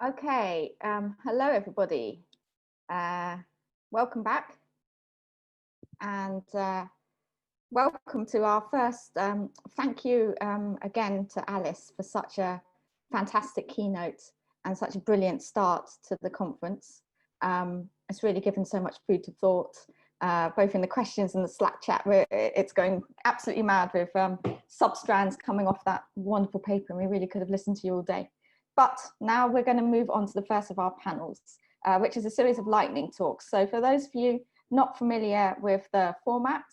Okay, hello everybody. Welcome back, and welcome to our first. Thank you again to Alice for such a fantastic keynote and such a brilliant start to the conference. It's really given so much food to thought, both in the questions and the Slack chat, where it's going absolutely mad with substrands coming off that wonderful paper, and we really could have listened to you all day. But now we're going to move on to the first of our panels, which is a series of lightning talks. So for those of you not familiar with the format,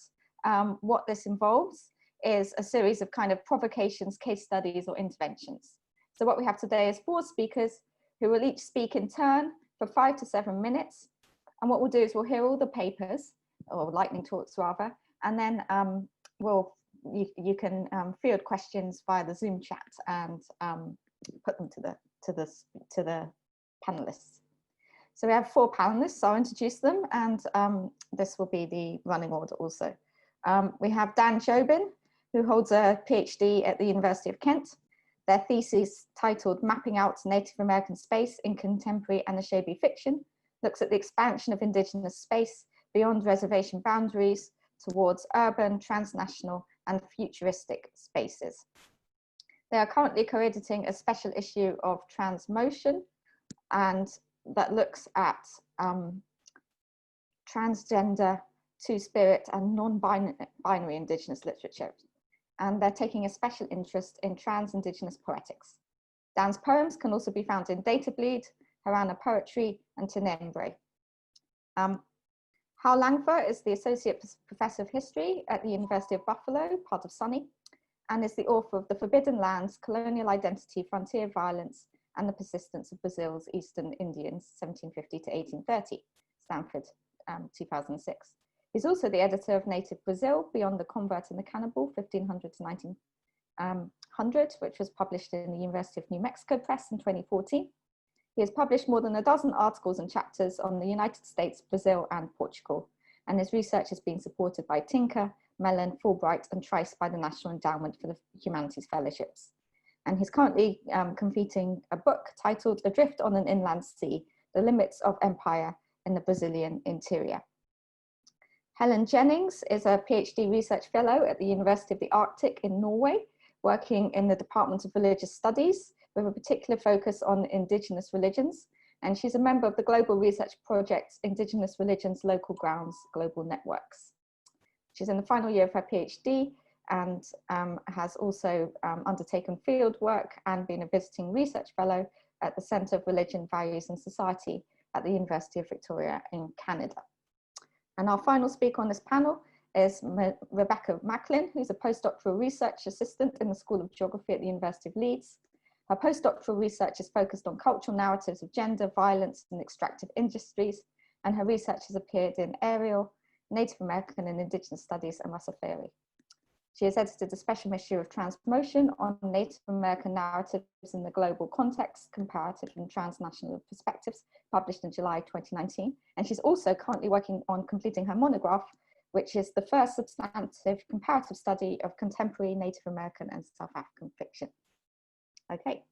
what this involves is a series of kind of provocations, case studies, or interventions. So what we have today is 4 speakers who will each speak in turn for 5 to 7 minutes. And what we'll do is we'll hear all the papers, or lightning talks rather, and then you can field questions via the Zoom chat and put them to the panelists. So we have 4 panelists, so I'll introduce them, and this will be the running order also. We have Danne Jobin, who holds a PhD at the University of Kent. Their thesis, titled Mapping Out Native American Space in Contemporary Anishinaabe Fiction, looks at the expansion of Indigenous space beyond reservation boundaries towards urban, transnational, and futuristic spaces. They are currently co-editing a special issue of Transmotion, and that looks at transgender, two-spirit, and non-binary Indigenous literature. And they're taking a special interest in trans-Indigenous poetics. Danne's poems can also be found in Datableed, Harana Poetry, and Tenebre. Hal Langfur is the Associate Professor of History at the University of Buffalo, part of SUNY, and is the author of The Forbidden Lands, Colonial Identity, Frontier Violence, and the Persistence of Brazil's Eastern Indians, 1750 to 1830, Stanford, 2006. He's also the editor of Native Brazil, Beyond the Convert and the Cannibal, 1500 to 1900, which was published in the University of New Mexico Press in 2014. He has published more than a dozen articles and chapters on the United States, Brazil, and Portugal, and his research has been supported by Tinker, Mellon, Fulbright, and Trice by the National Endowment for the Humanities Fellowships. And he's currently completing a book titled Adrift on an Inland Sea, The Limits of Empire in the Brazilian Interior. Helen Jennings is a PhD research fellow at the University of the Arctic in Norway, working in the Department of Religious Studies with a particular focus on Indigenous religions. And she's a member of the global research project, Indigenous Religions, Local Grounds, Global Networks. She's in the final year of her PhD and has also undertaken field work and been a visiting research fellow at the Centre of Religion, Values and Society at the University of Victoria in Canada. And our final speaker on this panel is Rebecca Macklin, who's a postdoctoral research assistant in the School of Geography at the University of Leeds. Her postdoctoral research is focused on cultural narratives of gender, violence, and extractive industries, and her research has appeared in Aerial, Native American and Indigenous Studies, and Russell Theory. She has edited a special issue of Transmotion on Native American narratives in the global context, comparative and transnational perspectives, published in July 2019. And she's also currently working on completing her monograph, which is the first substantive comparative study of contemporary Native American and South African fiction. Okay.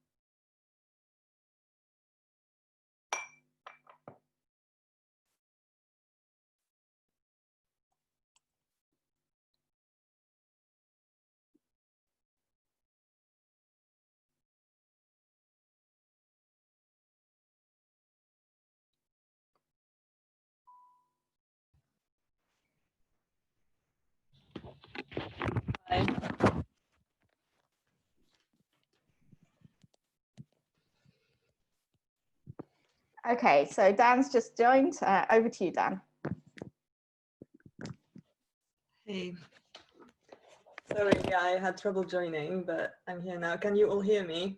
Okay, so Dan's just joined. Over to you, Dan. Hey. Sorry, yeah, I had trouble joining, but I'm here now. Can you all hear me?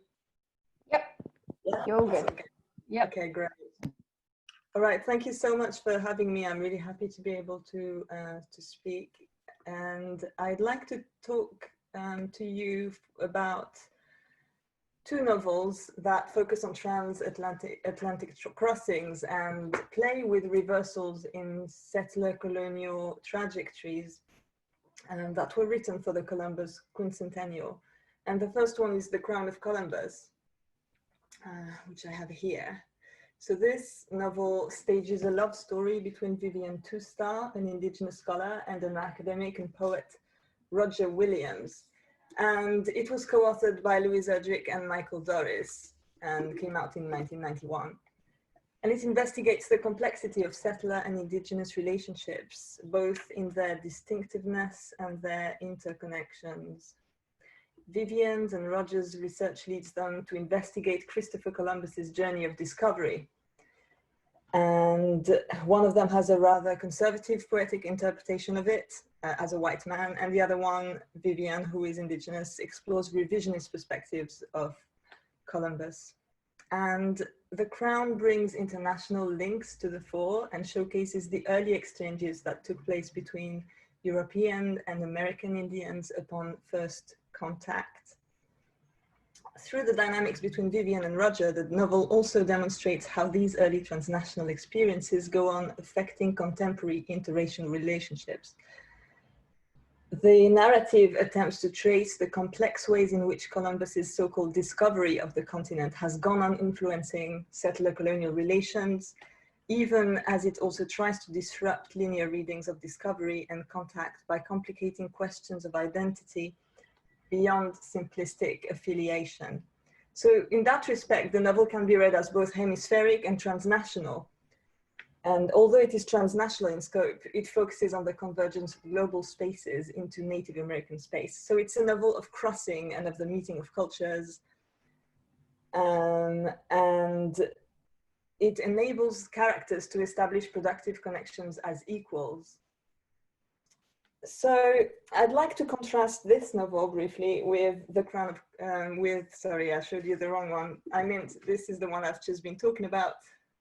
Yep. Yeah, you're all good. Okay. Yep. Okay, great. All right, thank you so much for having me. I'm really happy to be able to speak. And I'd like to talk to you about 2 novels that focus on transatlantic crossings and play with reversals in settler-colonial trajectories that were written for the Columbus Quincentennial. And the first one is The Crown of Columbus. which I have here. So this novel stages a love story between Vivian Tustar, an Indigenous scholar, and an academic and poet, Roger Williams. And it was co-authored by Louise Erdrich and Michael Doris and came out in 1991. And it investigates the complexity of settler and Indigenous relationships, both in their distinctiveness and their interconnections. Vivian's and Roger's research leads them to investigate Christopher Columbus's journey of discovery. And one of them has a rather conservative poetic interpretation of it as a white man, and the other one, Vivian, who is Indigenous, explores revisionist perspectives of Columbus. And The Crown brings international links to the fore and showcases the early exchanges that took place between European and American Indians upon first contact. Through the dynamics between Vivian and Roger, the novel also demonstrates how these early transnational experiences go on affecting contemporary interracial relationships. The narrative attempts to trace the complex ways in which Columbus's so-called discovery of the continent has gone on influencing settler-colonial relations, even as it also tries to disrupt linear readings of discovery and contact by complicating questions of identity beyond simplistic affiliation. So in that respect, the novel can be read as both hemispheric and transnational. And although it is transnational in scope, it focuses on the convergence of global spaces into Native American space. So it's a novel of crossing and of the meeting of cultures. And it enables characters to establish productive connections as equals. So I'd like to contrast this novel briefly with The Crown of, sorry, I showed you the wrong one. I meant this is the one I've just been talking about,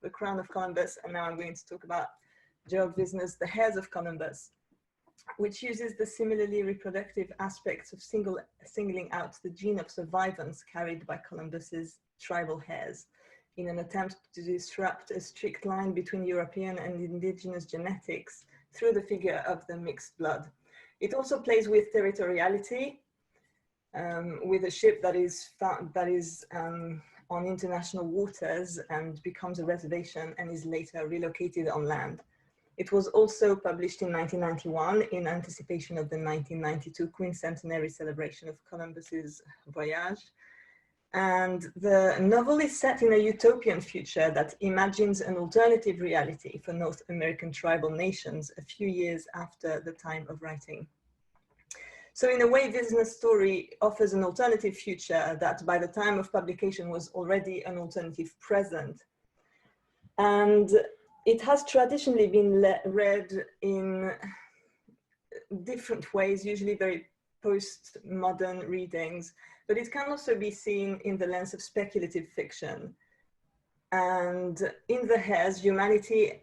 The Crown of Columbus, and now I'm going to talk about Georg Wisner's The Hairs of Columbus, which uses the similarly reproductive aspects of singling out the gene of survivance carried by Columbus's tribal hairs in an attempt to disrupt a strict line between European and Indigenous genetics through the figure of the mixed blood. It also plays with territoriality, with a ship that is on international waters and becomes a reservation and is later relocated on land. It was also published in 1991 in anticipation of the 1992 Quincentennial celebration of Columbus's voyage. And the novel is set in a utopian future that imagines an alternative reality for North American tribal nations a few years after the time of writing. So in a way, Wisner's story offers an alternative future that by the time of publication was already an alternative present. And it has traditionally been read in different ways, usually very postmodern readings, but it can also be seen in the lens of speculative fiction. And in The Hairs, humanity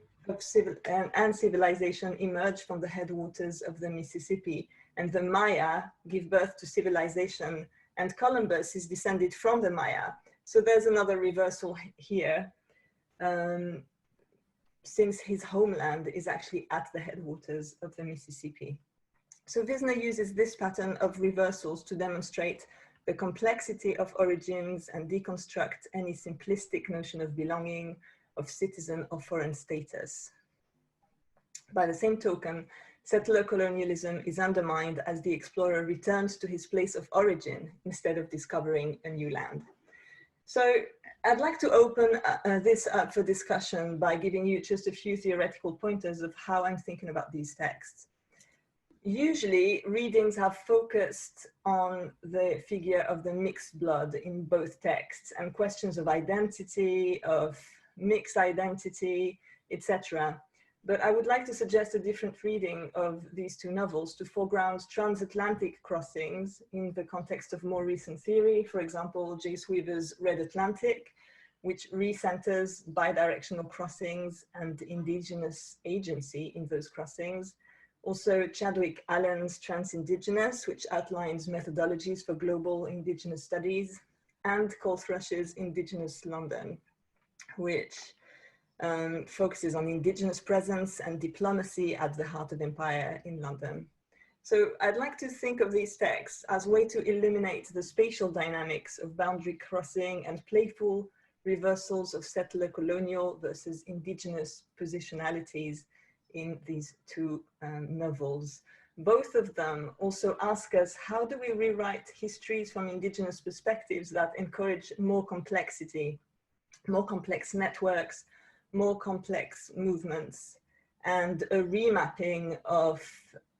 and civilization emerge from the headwaters of the Mississippi, and the Maya give birth to civilization, and Columbus is descended from the Maya. So there's another reversal here, since his homeland is actually at the headwaters of the Mississippi. So Wisner uses this pattern of reversals to demonstrate the complexity of origins and deconstruct any simplistic notion of belonging, of citizen or foreign status. By the same token, settler colonialism is undermined as the explorer returns to his place of origin instead of discovering a new land. So I'd like to open this up for discussion by giving you just a few theoretical pointers of how I'm thinking about these texts. Usually, readings have focused on the figure of the mixed blood in both texts and questions of identity, of mixed identity, etc. But I would like to suggest a different reading of these two novels to foreground transatlantic crossings in the context of more recent theory. For example, Jace Weaver's Red Atlantic, which recenters bidirectional crossings and indigenous agency in those crossings. Also, Chadwick Allen's Trans-Indigenous, which outlines methodologies for global Indigenous studies, and Cole Thrush's Indigenous London, which focuses on Indigenous presence and diplomacy at the heart of empire in London. So I'd like to think of these texts as a way to illuminate the spatial dynamics of boundary crossing and playful reversals of settler-colonial versus indigenous positionalities in these two novels. Both of them also ask us, how do we rewrite histories from indigenous perspectives that encourage more complexity, more complex networks, more complex movements, and a remapping of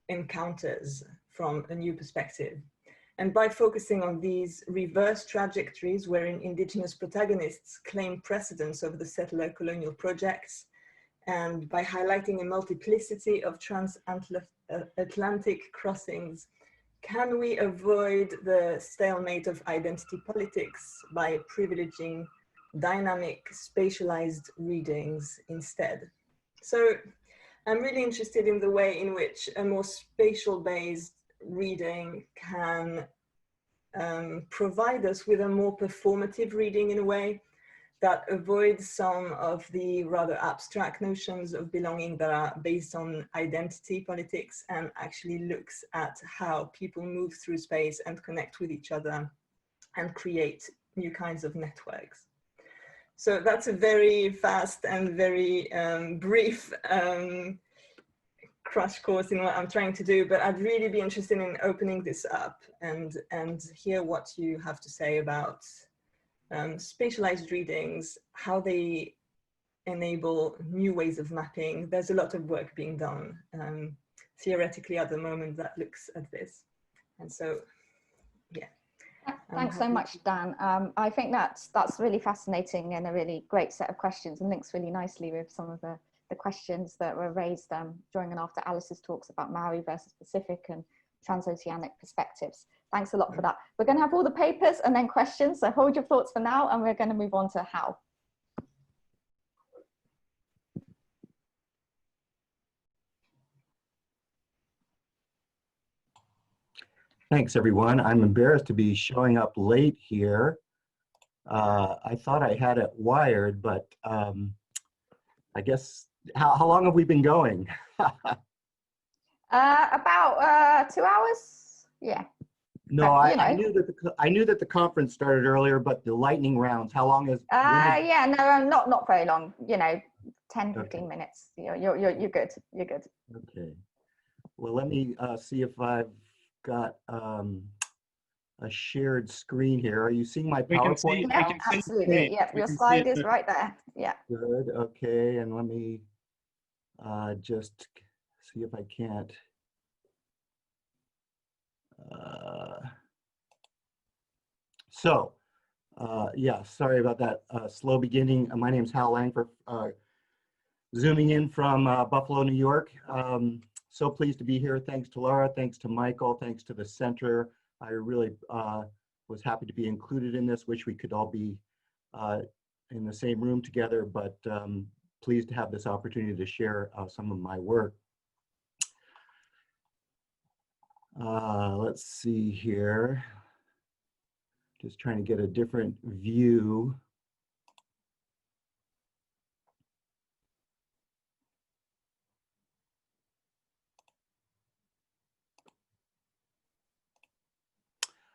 encounters from a new perspective. And by focusing on these reverse trajectories wherein indigenous protagonists claim precedence over the settler-colonial projects, and by highlighting a multiplicity of transatlantic crossings, can we avoid the stalemate of identity politics by privileging dynamic, spatialized readings instead? So I'm really interested in the way in which a more spatial-based reading can provide us with a more performative reading in a way that avoids some of the rather abstract notions of belonging that are based on identity politics, and actually looks at how people move through space and connect with each other and create new kinds of networks. So that's a very fast and very brief crash course in what I'm trying to do, but I'd really be interested in opening this up and hear what you have to say about spatialized readings, how they enable new ways of mapping. There's a lot of work being done theoretically at the moment that looks at this. And so, yeah. Thanks so much, Dan. I think that's really fascinating and a really great set of questions, and links really nicely with some of the questions that were raised during and after Alice's talks about Maori versus Pacific and transoceanic perspectives. Thanks a lot for that. We're going to have all the papers and then questions, so hold your thoughts for now, and we're going to move on to Hal. Thanks, everyone. I'm embarrassed to be showing up late here. I thought I had it wired, but I guess, how long have we been going? About 2 hours, yeah. No, I knew that the conference started earlier, but the lightning rounds, how long is? Yeah, no, not very long. 10, 15 minutes. You're good. You're good. Okay. Well, let me see if I've got a shared screen here. Are you seeing my PowerPoint? Yeah, absolutely. Yeah, your slide is right there. Yeah. Good. Okay, and let me just see if I can't. Yeah, sorry about that slow beginning. My name is Hal Langfur, zooming in from Buffalo, New York. So pleased to be here. Thanks to Laura, thanks to Michael, thanks to the center. I really was happy to be included in this. Wish we could all be in the same room together, but pleased to have this opportunity to share some of my work. Let's see here. Just trying to get a different view.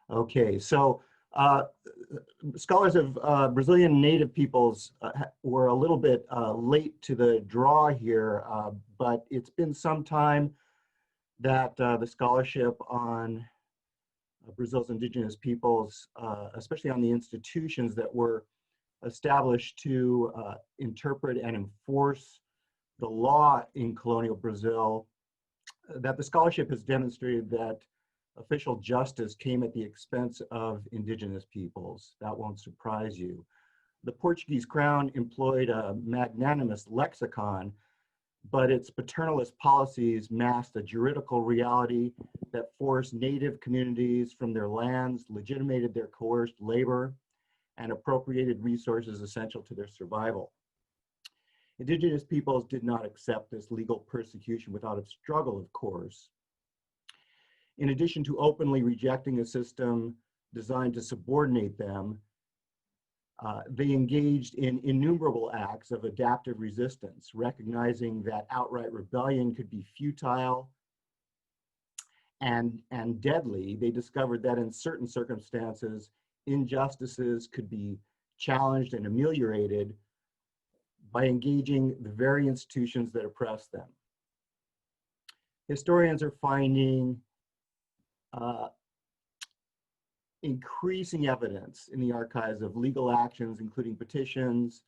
Okay, so scholars of Brazilian native peoples were a little bit late to the draw here, but it's been some time that the scholarship on Brazil's indigenous peoples, especially on the institutions that were established to interpret and enforce the law in colonial Brazil, that the scholarship has demonstrated that official justice came at the expense of indigenous peoples. That won't surprise you. The Portuguese crown employed a magnanimous lexicon, but its paternalist policies masked a juridical reality that forced native communities from their lands, legitimated their coerced labor, and appropriated resources essential to their survival. Indigenous peoples did not accept this legal persecution without a struggle, of course. In addition to openly rejecting a system designed to subordinate them, they engaged in innumerable acts of adaptive resistance, recognizing that outright rebellion could be futile and deadly. They discovered that in certain circumstances, injustices could be challenged, and ameliorated by engaging the very institutions that oppress them. Historians are finding increasing evidence in the archives of legal actions, including petitions,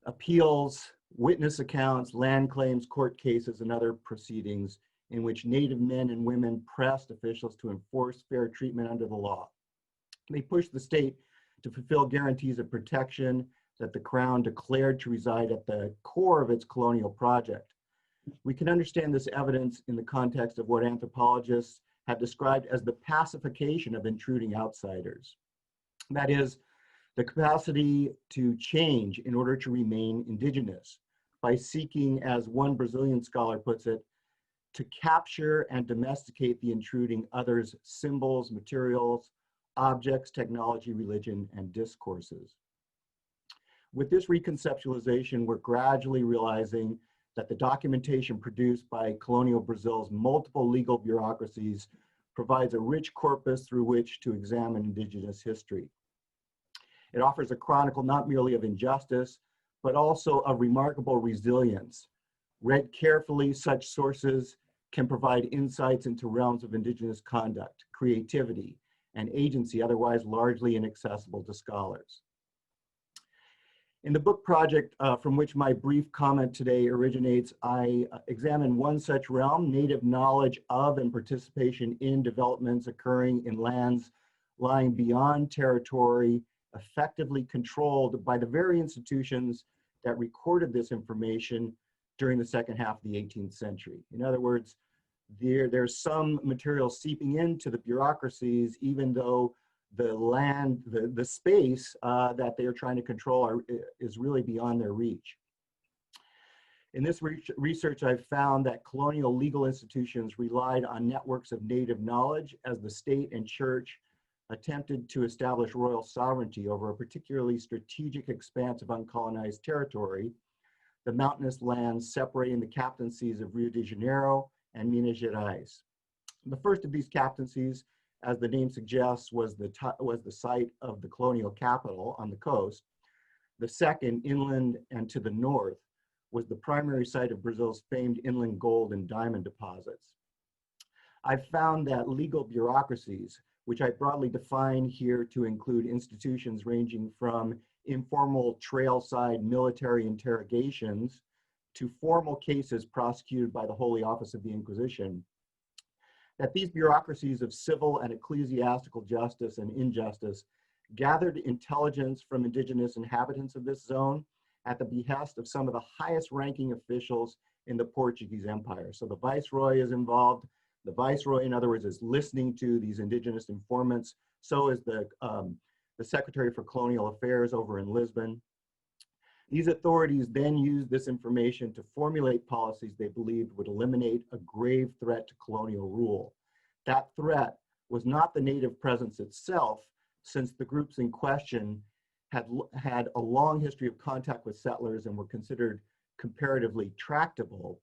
appeals, witness accounts, land claims, court cases, and other proceedings in which Native men and women pressed officials to enforce fair treatment under the law. They pushed the state to fulfill guarantees of protection that the Crown declared to reside at the core of its colonial project. We can understand this evidence in the context of what anthropologists have described as the pacification of intruding outsiders. That is, the capacity to change in order to remain indigenous by seeking, as one Brazilian scholar puts it, to capture and domesticate the intruding other's symbols, materials, objects, technology, religion, and discourses. With this reconceptualization, we're gradually realizing that the documentation produced by colonial Brazil's multiple legal bureaucracies provides a rich corpus through which to examine indigenous history. It offers a chronicle not merely of injustice, but also of remarkable resilience. Read carefully, such sources can provide insights into realms of indigenous conduct, creativity, and agency otherwise largely inaccessible to scholars. In the book project from which my brief comment today originates, I examine one such realm, native knowledge of and participation in developments occurring in lands lying beyond territory, effectively controlled by the very institutions that recorded this information during the second half of the 18th century. In other words, there's some material seeping into the bureaucracies, even though the land, the space that they are trying to control is really beyond their reach. In this research, I've found that colonial legal institutions relied on networks of native knowledge as the state and church attempted to establish royal sovereignty over a particularly strategic expanse of uncolonized territory, the mountainous lands separating the captaincies of Rio de Janeiro and Minas Gerais. The first of these captaincies, as the name suggests, was the site of the colonial capital on the coast. The second, inland and to the north, was the primary site of Brazil's famed inland gold and diamond deposits. I've found that legal bureaucracies, which I broadly define here to include institutions ranging from informal trailside military interrogations to formal cases prosecuted by the Holy Office of the Inquisition, that these bureaucracies of civil and ecclesiastical justice and injustice gathered intelligence from indigenous inhabitants of this zone at the behest of some of the highest ranking officials in the Portuguese Empire. So the Viceroy is involved. The Viceroy, in other words, is listening to these indigenous informants. So is the Secretary for Colonial Affairs over in Lisbon. These authorities then used this information to formulate policies they believed would eliminate a grave threat to colonial rule. That threat was not the native presence itself, since the groups in question had a long history of contact with settlers and were considered comparatively tractable.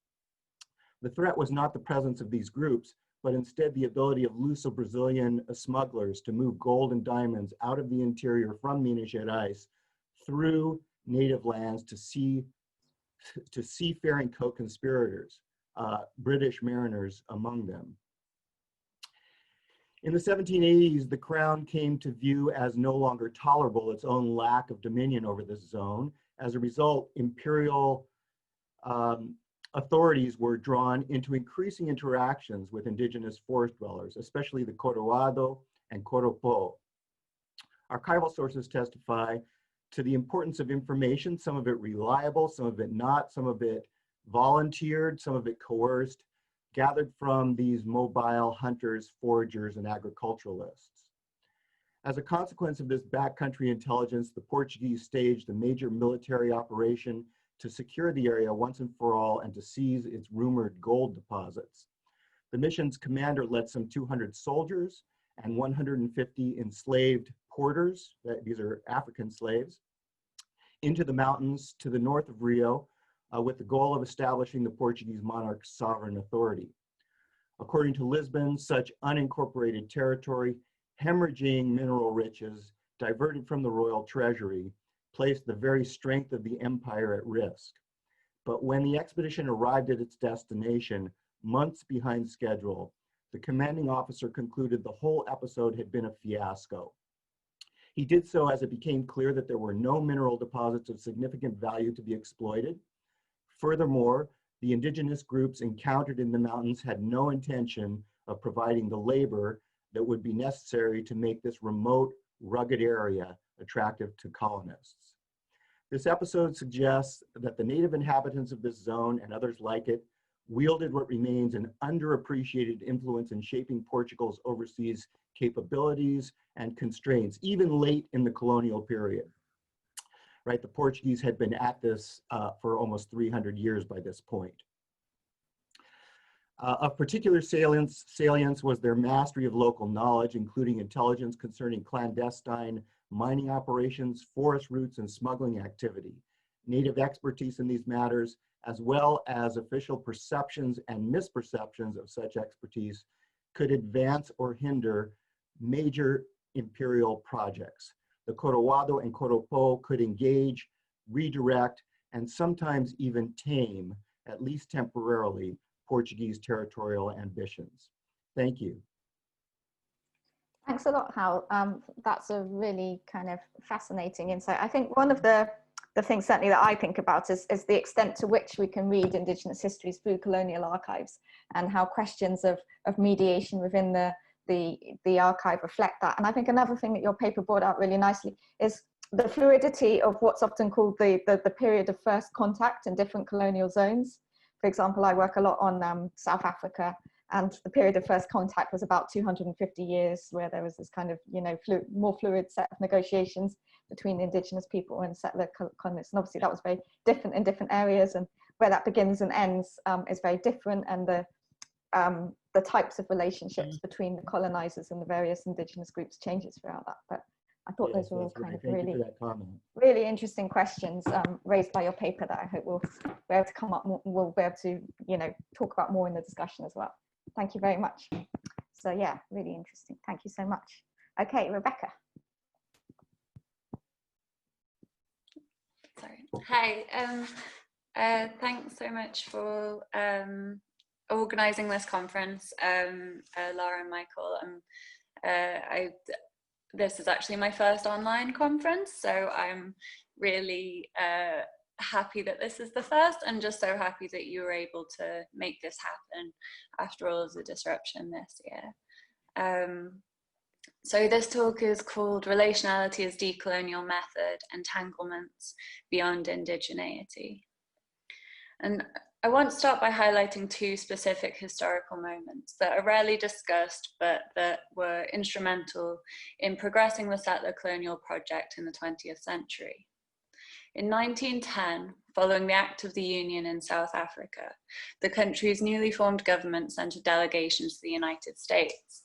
The threat was not the presence of these groups, but instead the ability of Luso-Brazilian smugglers to move gold and diamonds out of the interior from Minas Gerais through native lands to seafaring co-conspirators, British mariners among them. In the 1780s, the Crown came to view as no longer tolerable its own lack of dominion over this zone. As a result, imperial authorities were drawn into increasing interactions with indigenous forest dwellers, especially the Coroado and Coropo. Archival sources testify to the importance of information, some of it reliable, some of it not, some of it volunteered, some of it coerced, gathered from these mobile hunters, foragers, and agriculturalists. As a consequence of this backcountry intelligence, the Portuguese staged a major military operation to secure the area once and for all and to seize its rumored gold deposits. The mission's commander led some 200 soldiers and 150 enslaved porters, these are African slaves, into the mountains to the north of Rio with the goal of establishing the Portuguese monarch's sovereign authority. According to Lisbon, such unincorporated territory, hemorrhaging mineral riches, diverted from the royal treasury, placed the very strength of the empire at risk. But when the expedition arrived at its destination, months behind schedule, the commanding officer concluded the whole episode had been a fiasco. He did so as it became clear that there were no mineral deposits of significant value to be exploited. Furthermore, the indigenous groups encountered in the mountains had no intention of providing the labor that would be necessary to make this remote, rugged area attractive to colonists. This episode suggests that the native inhabitants of this zone and others like it wielded what remains an underappreciated influence in shaping Portugal's overseas capabilities and constraints, even late in the colonial period. Right, the Portuguese had been at this for almost 300 years by this point. Of particular salience was their mastery of local knowledge, including intelligence concerning clandestine mining operations, forest routes, and smuggling activity. Native expertise in these matters, as well as official perceptions and misperceptions of such expertise, could advance or hinder major imperial projects. The Coroado and Coropo could engage, redirect, and sometimes even tame, at least temporarily, Portuguese territorial ambitions. Thank you. Thanks a lot, Hal. That's a really kind of fascinating insight. I think one of the things certainly that I think about is the extent to which we can read Indigenous histories through colonial archives, and how questions of mediation within the archive reflect that. And I think another thing that your paper brought out really nicely is the fluidity of what's often called the period of first contact in different colonial zones. For example, I work a lot on South Africa, and the period of first contact was about 250 years, where there was this kind of, you know, more fluid set of negotiations between indigenous people and settler colonists. And obviously that was very different in different areas, and where that begins and ends is very different, and the types of relationships between the colonizers and the various indigenous groups changes throughout that. But I thought those were all kind of really interesting questions raised by your paper that I hope we'll be able to come up more, we'll be able to, you know, talk about more in the discussion as well. Thank you very much. So yeah, really interesting. Thank you so much. Okay, Rebecca. Sorry. Hi. Thanks so much for organising this conference, Laura and Michael. This is actually my first online conference, so I'm really happy that this is the first, and just so happy that you were able to make this happen after all of the disruption this year. So this talk is called Relationality as Decolonial Method, Entanglements Beyond Indigeneity. And I want to start by highlighting two specific historical moments that are rarely discussed, but that were instrumental in progressing the settler-colonial project in the 20th century. In 1910, following the Act of the Union in South Africa, the country's newly formed government sent a delegation to the United States.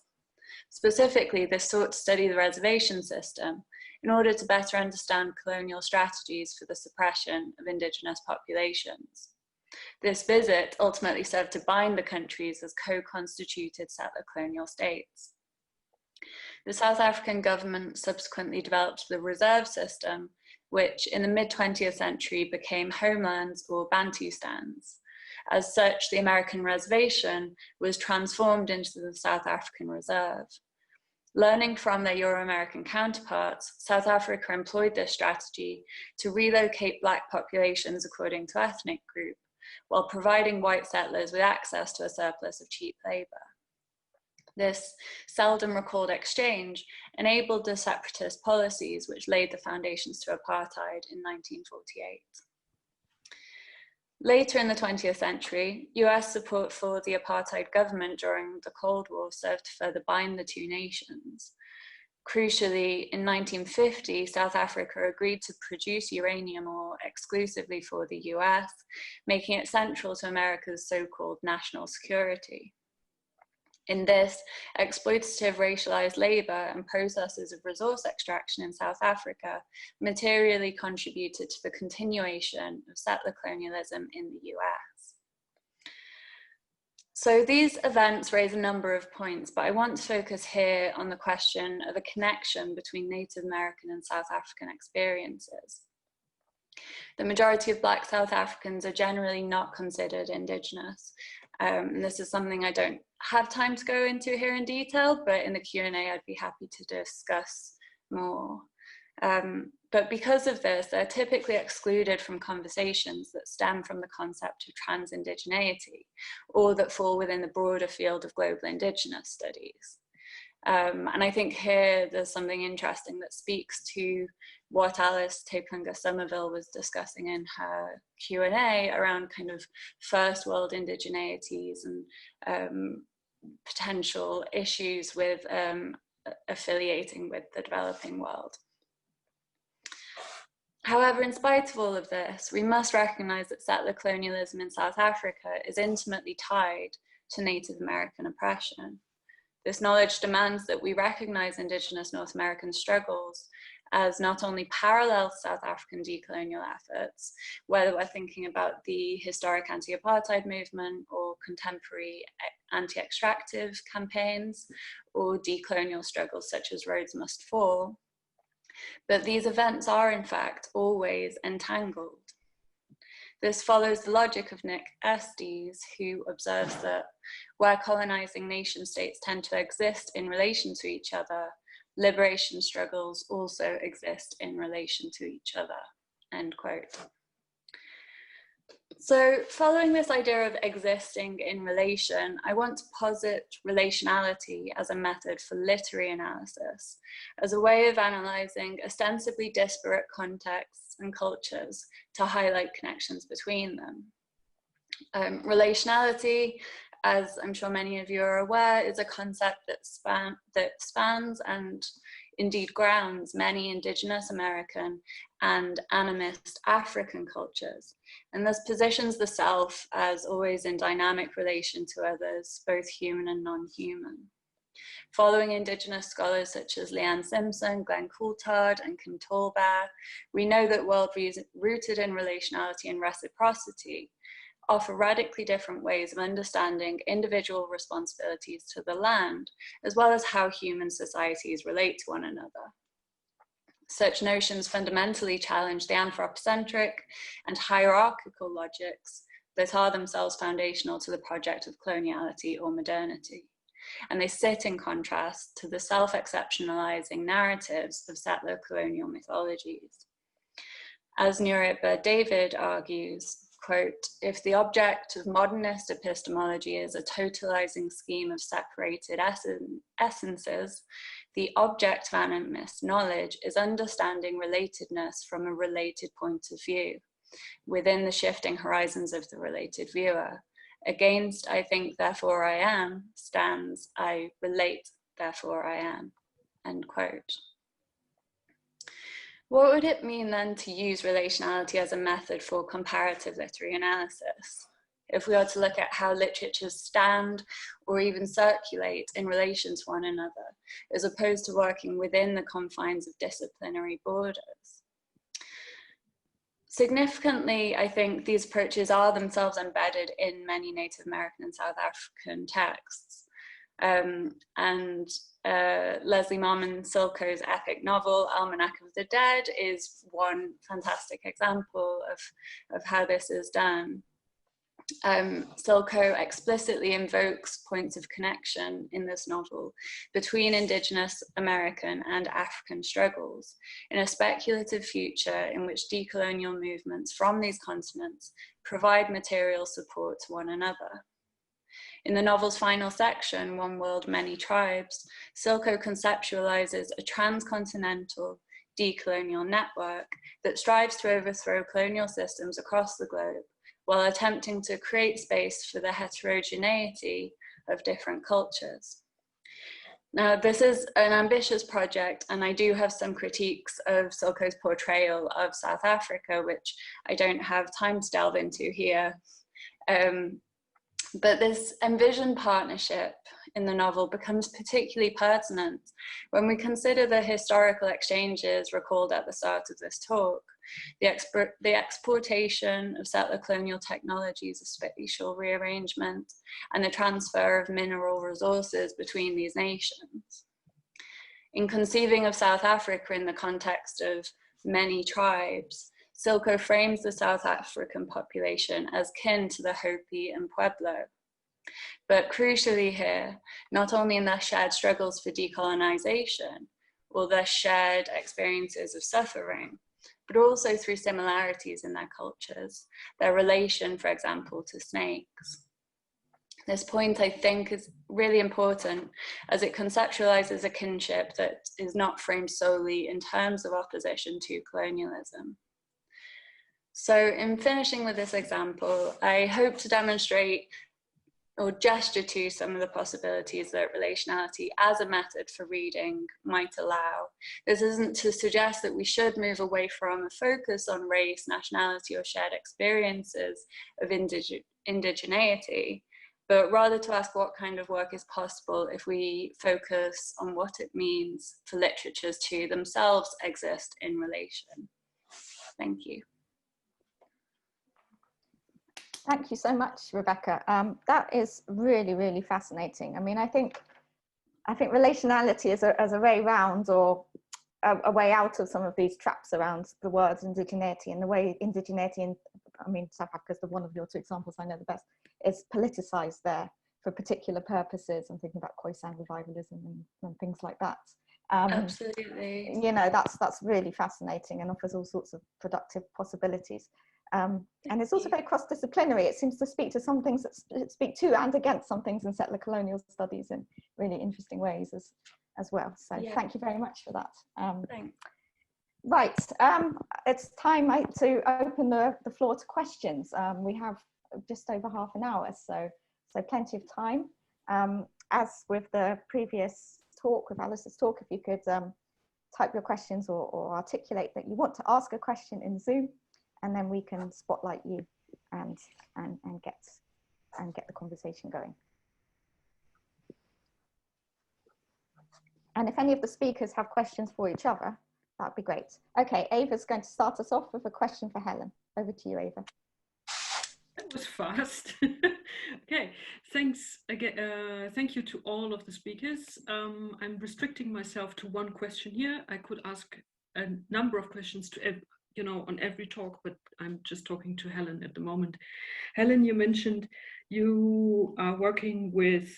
Specifically, this sought to study the reservation system in order to better understand colonial strategies for the suppression of indigenous populations. This visit ultimately served to bind the countries as co-constituted settler-colonial states. The South African government subsequently developed the reserve system, which in the mid-20th century became homelands or Bantustans. As such, the American reservation was transformed into the South African reserve. Learning from their Euro-American counterparts, South Africa employed this strategy to relocate Black populations according to ethnic group, while providing white settlers with access to a surplus of cheap labor. This seldom recalled exchange enabled the separatist policies which laid the foundations to apartheid in 1948. Later in the 20th century, US support for the apartheid government during the Cold War served to further bind the two nations. Crucially, in 1950, South Africa agreed to produce uranium ore exclusively for the US, making it central to America's so-called national security. In this, exploitative racialized labor and processes of resource extraction in South Africa materially contributed to the continuation of settler colonialism in the US. So these events raise a number of points, but I want to focus here on the question of a connection between Native American and South African experiences. The majority of Black South Africans are generally not considered Indigenous. And this is something I don't have time to go into here in detail, but in the Q&A I'd be happy to discuss more. But because of this, they're typically excluded from conversations that stem from the concept of trans-indigeneity, or that fall within the broader field of global Indigenous studies. And I think here there's something interesting that speaks to what Alice Tepunga Somerville was discussing in her Q&A around kind of first world indigeneities and potential issues with affiliating with the developing world. However, in spite of all of this, we must recognize that settler colonialism in South Africa is intimately tied to Native American oppression. This knowledge demands that we recognize Indigenous North American struggles as not only parallel South African decolonial efforts, whether we're thinking about the historic anti-apartheid movement or contemporary anti-extractive campaigns or decolonial struggles such as Rhodes Must Fall, but these events are in fact always entangled. This follows the logic of Nick Estes, who observes that where colonizing nation states tend to exist in relation to each other, liberation struggles also exist in relation to each other, end quote. So following this idea of existing in relation, I want to posit relationality as a method for literary analysis, as a way of analysing ostensibly disparate contexts and cultures to highlight connections between them. Relationality, as I'm sure many of you are aware, is a concept that spans and indeed grounds many Indigenous American and animist African cultures, and thus positions the self as always in dynamic relation to others, both human and non-human. Following Indigenous scholars such as Leanne Simpson, Glenn Coulthard, and Kim Tallbear, we know that worldviews rooted in relationality and reciprocity offer radically different ways of understanding individual responsibilities to the land, as well as how human societies relate to one another. Such notions fundamentally challenge the anthropocentric and hierarchical logics that are themselves foundational to the project of coloniality or modernity. And they sit in contrast to the self-exceptionalizing narratives of settler-colonial mythologies. As Nurit David argues, quote, if the object of modernist epistemology is a totalizing scheme of separated essences, the object of animist knowledge is understanding relatedness from a related point of view, within the shifting horizons of the related viewer. Against I think, therefore I am, stands I relate, therefore I am, end quote. What would it mean then to use relationality as a method for comparative literary analysis? If we are to look at how literatures stand or even circulate in relation to one another, as opposed to working within the confines of disciplinary borders. Significantly, I think these approaches are themselves embedded in many Native American and South African texts. Leslie Marmon Silko's epic novel, Almanac of the Dead, is one fantastic example of how this is done. Silko explicitly invokes points of connection in this novel between Indigenous American and African struggles in a speculative future in which decolonial movements from these continents provide material support to one another. In the novel's final section, One World, Many Tribes, Silko conceptualizes a transcontinental decolonial network that strives to overthrow colonial systems across the globe while attempting to create space for the heterogeneity of different cultures. Now, this is an ambitious project, and I do have some critiques of Silko's portrayal of South Africa, which I don't have time to delve into here. But this envisioned partnership in the novel becomes particularly pertinent when we consider the historical exchanges recalled at the start of this talk the exportation of settler-colonial technologies of spatial rearrangement, and the transfer of mineral resources between these nations. In conceiving of South Africa in the context of many tribes, Silko frames the South African population as kin to the Hopi and Pueblo. But crucially here, not only in their shared struggles for decolonization, or their shared experiences of suffering, but also through similarities in their cultures, their relation, for example, to snakes. This point, I think, is really important as it conceptualizes a kinship that is not framed solely in terms of opposition to colonialism. So in finishing with this example, I hope to demonstrate or gesture to some of the possibilities that relationality as a method for reading might allow. This isn't to suggest that we should move away from a focus on race, nationality, or shared experiences of indigeneity, but rather to ask what kind of work is possible if we focus on what it means for literatures to themselves exist in relation. Thank you. Thank you so much, Rebecca. That is really, really fascinating. I mean, I think relationality as a way round, or a way out of some of these traps around the words indigeneity, and the way indigeneity, and I mean, South Africa is one of your two examples I know the best, is politicized there for particular purposes. I'm thinking about Khoisan revivalism and things like that. Absolutely. You know, that's really fascinating and offers all sorts of productive possibilities. And it's also very cross-disciplinary. It seems to speak to some things that speak to and against some things in settler colonial studies in really interesting ways as well. So yeah. Thank you very much for that. Thanks. Right, it's time to open the floor to questions. We have just over half an hour, so plenty of time. As with the previous talk, with Alice's talk, if you could type your questions or articulate that you want to ask a question in Zoom, and then we can spotlight you and get the conversation going. And if any of the speakers have questions for each other, that'd be great. Okay, Ava's going to start us off with a question for Helen. Over to you, Ava. That was fast. Okay, thanks again. Thank you to all of the speakers. I'm restricting myself to one question here. I could ask a number of questions to on every talk, but I'm just talking to Helen at the moment. Helen, you mentioned you are working with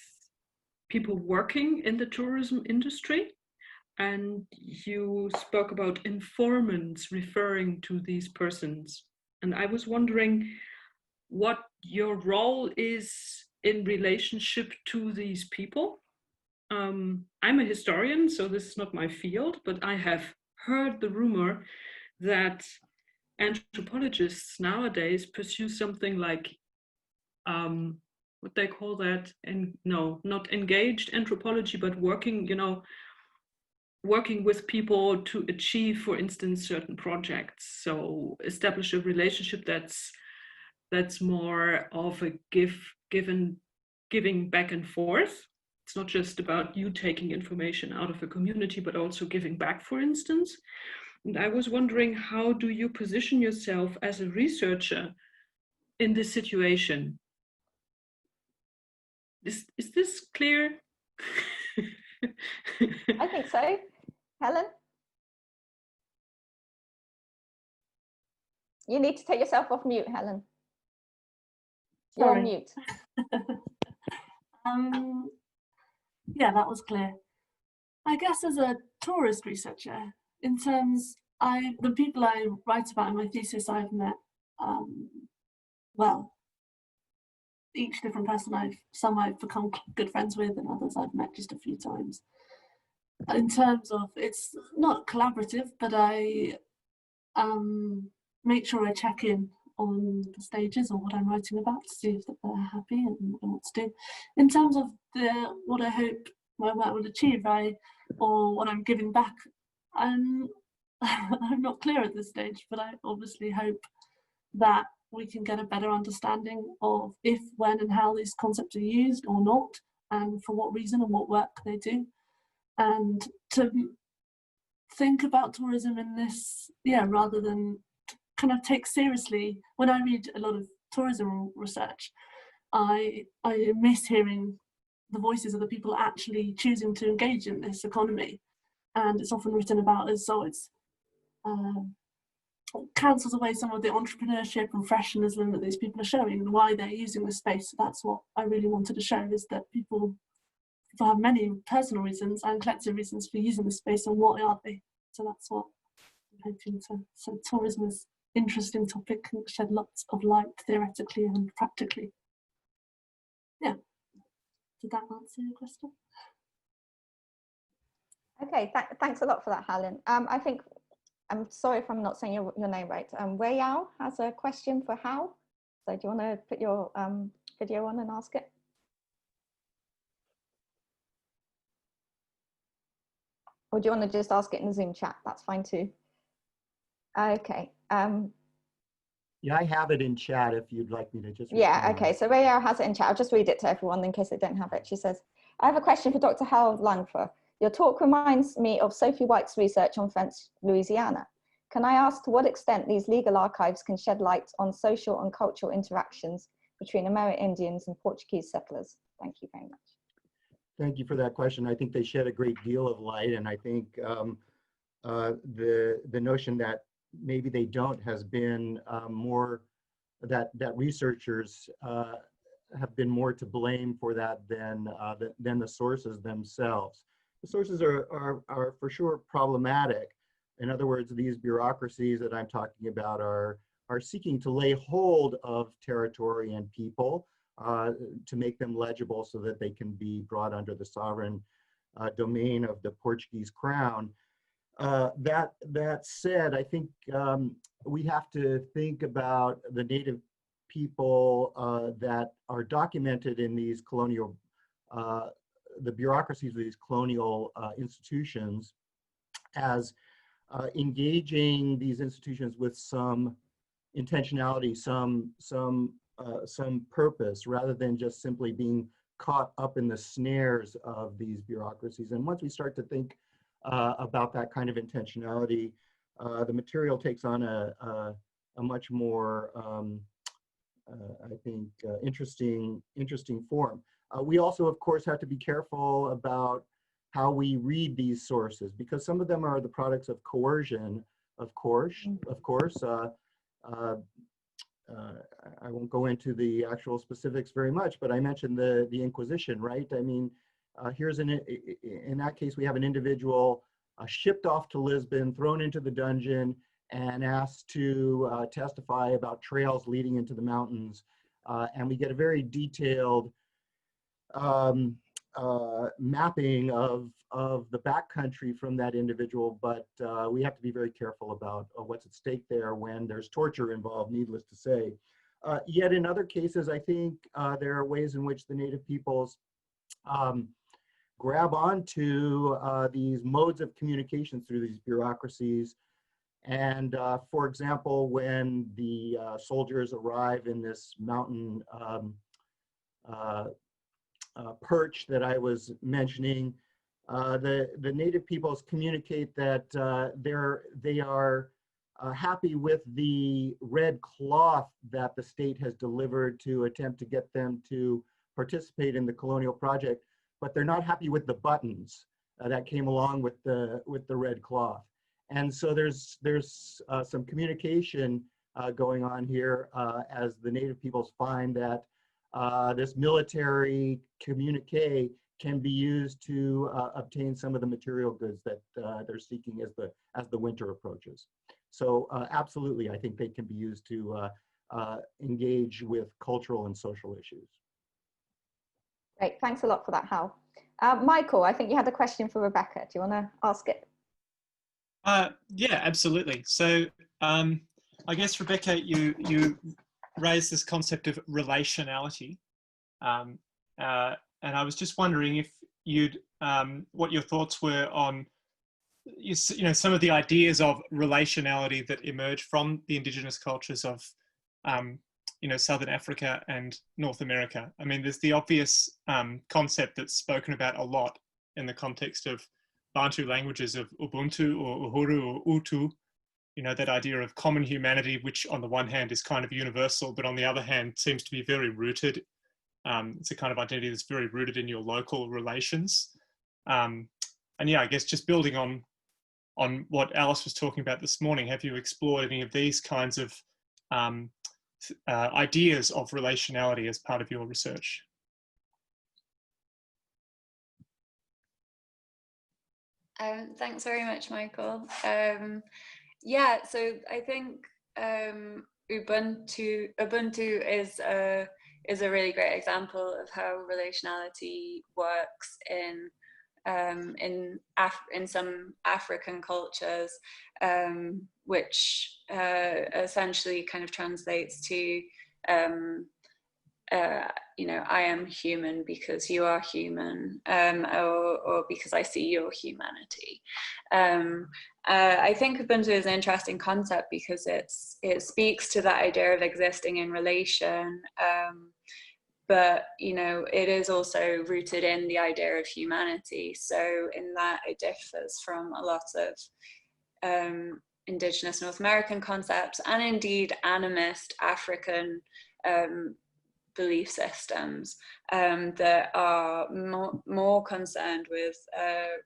people working in the tourism industry, and you spoke about informants referring to these persons. And I was wondering what your role is in relationship to these people. I'm a historian, so this is not my field, but I have heard the rumor that anthropologists nowadays pursue something like what they call that, and no, not engaged anthropology, but working with people to achieve, for instance, certain projects. So establish a relationship that's more of a giving back and forth. It's not just about you taking information out of a community, but also giving back, for instance. And I was wondering, how do you position yourself as a researcher in this situation? Is this clear? I think so. Helen? You need to take yourself off mute, Helen. You're on mute. Yeah, that was clear. I guess as a tourist researcher, in terms, the people I write about in my thesis, I've met, well, each different person some I've become good friends with, and others I've met just a few times. In terms of, it's not collaborative, but I make sure I check in on the stages or what I'm writing about to see if they're happy and what to do. In terms of what I hope my work will achieve, or what I'm giving back, I'm not clear at this stage, but I obviously hope that we can get a better understanding of if, when, and how these concepts are used or not, and for what reason and what work they do, and to think about tourism in this, rather than kind of take seriously, when I read a lot of tourism research, I miss hearing the voices of the people actually choosing to engage in this economy. And it's often written about as though it's cancels away some of the entrepreneurship and freshness that these people are showing and why they're using the space. So that's what I really wanted to show, is that people have many personal reasons and collective reasons for using the space, and what are they? So that's what I'm hoping to. So tourism is an interesting topic and shed lots of light theoretically and practically. Yeah. Did that answer your question? Okay, thanks a lot for that, Helen. I think, I'm sorry if I'm not saying your name right. Wei Yao has a question for Hal. So do you want to put your video on and ask it? Or do you want to just ask it in the Zoom chat? That's fine too. Okay. Yeah, I have it in chat if you'd like me to just. Yeah, okay. So Wei Yao has it in chat. I'll just read it to everyone in case they don't have it. She says, I have a question for Dr. Hal Langfur. Your talk reminds me of Sophie White's research on French Louisiana. Can I ask to what extent these legal archives can shed light on social and cultural interactions between Amerindians and Portuguese settlers? Thank you very much. Thank you for that question. I think they shed a great deal of light, and I think the notion that maybe they don't has been more that researchers have been more to blame for that than the sources themselves. The sources are for sure problematic. In other words, these bureaucracies that I'm talking about are seeking to lay hold of Territorial people to make them legible so that they can be brought under the sovereign domain of the Portuguese crown. That said, I think we have to think about the native people that are documented in these colonial, the bureaucracies of these colonial institutions as engaging these institutions with some intentionality, some purpose, rather than just simply being caught up in the snares of these bureaucracies. And once we start to think about that kind of intentionality, the material takes on a much more, I think, interesting form. We also, of course, have to be careful about how we read these sources, because some of them are the products of coercion, of course. I won't go into the actual specifics very much, but I mentioned the Inquisition, right? I mean, in that case, we have an individual shipped off to Lisbon, thrown into the dungeon, and asked to testify about trails leading into the mountains. And we get a very detailed mapping of the backcountry from that individual, but we have to be very careful about what's at stake there when there's torture involved, needless to say. Yet in other cases, I think there are ways in which the native peoples grab onto these modes of communication through these bureaucracies. And for example, when the soldiers arrive in this mountain perch that I was mentioning, the native peoples communicate that they are happy with the red cloth that the state has delivered to attempt to get them to participate in the colonial project, but they're not happy with the buttons that came along with the red cloth. And so there's some communication going on here as the native peoples find that this military communique can be used to obtain some of the material goods that they're seeking as the winter approaches. So absolutely, I think they can be used to engage with cultural and social issues. Great, thanks a lot for that, Hal. Michael, I think you had a question for Rebecca. Do you want to ask it? Yeah, absolutely. So I guess, Rebecca, you raised this concept of relationality. And I was just wondering if what your thoughts were on, some of the ideas of relationality that emerge from the indigenous cultures of, Southern Africa and North America. I mean, there's the obvious concept that's spoken about a lot in the context of Bantu languages of Ubuntu or Uhuru or Utu, you know, that idea of common humanity, which on the one hand is kind of universal, but on the other hand seems to be very rooted. It's a kind of identity that's very rooted in your local relations. And yeah, I guess just building on what Alice was talking about this morning, have you explored any of these kinds of ideas of relationality as part of your research? Thanks very much, Michael. Yeah, so I think Ubuntu is a really great example of how relationality works in some African cultures, which essentially kind of translates to you know, I am human because you are human, or because I see your humanity. I think Ubuntu is an interesting concept because it speaks to that idea of existing in relation, but you know, it is also rooted in the idea of humanity. So in that, it differs from a lot of Indigenous North American concepts, and indeed animist African belief systems that are more concerned with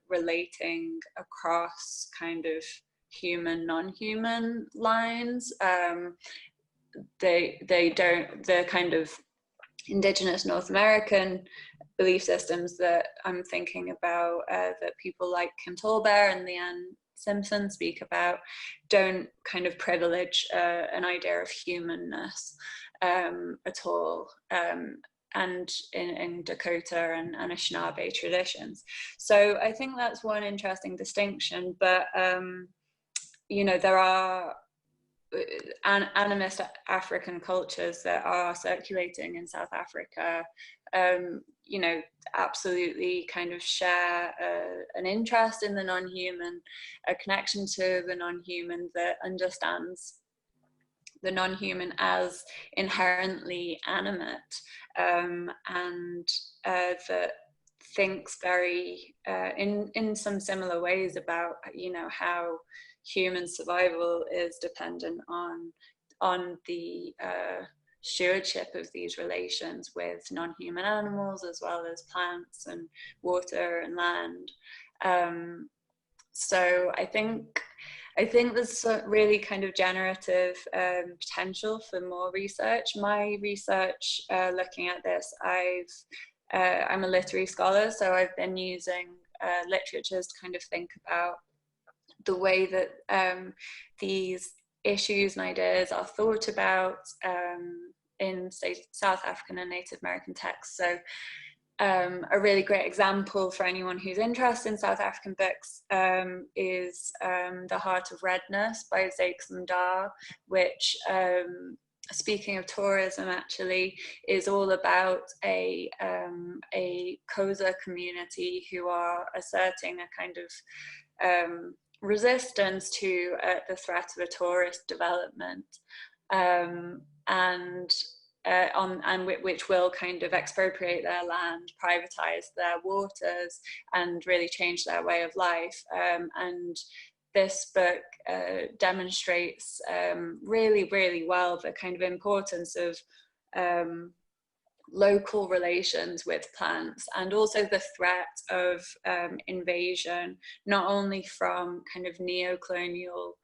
relating across kind of human, non-human lines. They don't, the kind of Indigenous North American belief systems that I'm thinking about, that people like Kim Tallbear and Leanne Simpson speak about, don't kind of privilege an idea of humanness at all, and in Dakota and Anishinaabe traditions. So I think that's one interesting distinction, but you know, there are animist African cultures that are circulating in South Africa, you know, absolutely kind of share an interest in the non-human, a connection to the non-human that understands the non-human as inherently animate, and that thinks very in some similar ways about, you know, how human survival is dependent on the stewardship of these relations with non-human animals, as well as plants and water and land. So I think there's really kind of generative potential for more research. My research looking at this, I'm a literary scholar, so I've been using literatures to kind of think about the way that these issues and ideas are thought about in, say, South African and Native American texts. So a really great example for anyone who's interested in South African books is The Heart of Redness by Zakes Mda, which, speaking of tourism, actually is all about a Xhosa community who are asserting a kind of resistance to the threat of a tourist development, which will kind of expropriate their land, privatize their waters, and really change their way of life. And this book demonstrates really, really well the kind of importance of local relations with plants, and also the threat of invasion, not only from kind of neo-colonial